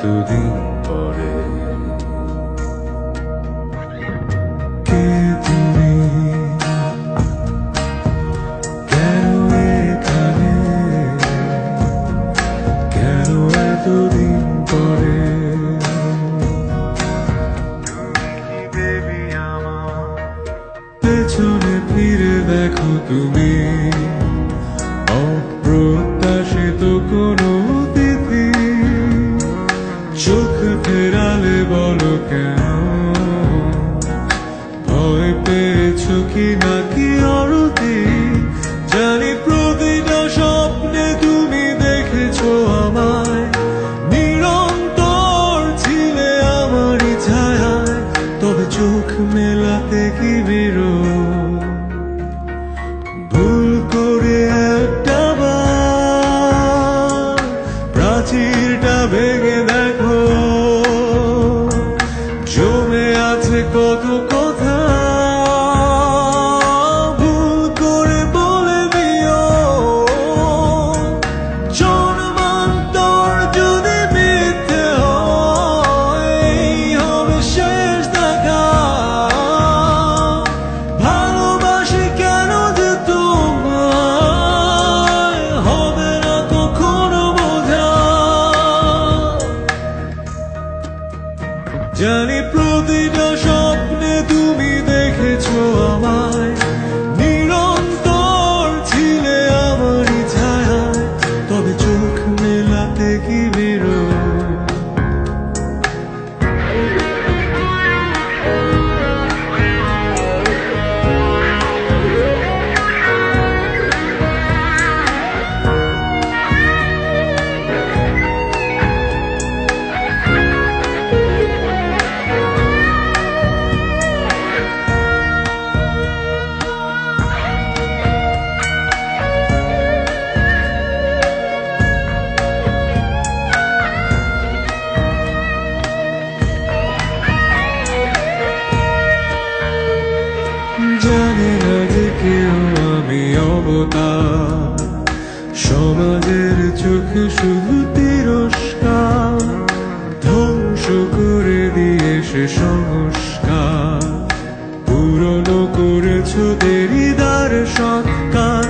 এতদিন পরে। কে তুমি, কেন এখানে, কেন এতদিন পরে? পেছনে ফিরে দেখো তুমি, অপ্রত্যাশিত কোনো অতিথি। চোখ ফেরালে বলো কেন, ভয় পেয়েছো কি নাকি অরতি? জানি প্রতিটা স্বপ্নে তুমি দেখেছো আমায়, নিরন্তর ছিলে আমারই ছায়ায়। তবে চোখ মেলাতে কি বিরোধ, ভুল করে একটা বার প্রাচীরটা ভেঙে দেখো, জমে আছে কত কথা। ভুল করে বলে দিও, জন্মান্তর যদি মিথ্যে হয়, এই হবে শেষ দেখা। ভালোবাসি কেন যে তোমায়, হবে না কখনো বোঝা। জানি প্রতিটা স্বপ্নে তুমি দেখেছো আমায়, নিরন্তর ছিলে আমারই ছায়ায়। তবে চোখ মেলাতে কি বিরোধ। জানে না যে কেউ আমি অবতার, সমাজের চোখে শুধু তিরস্কার। ধ্বংস করে দিয়ে সে সংস্কার, পুরনো করেছো দেরিদার সৎকার।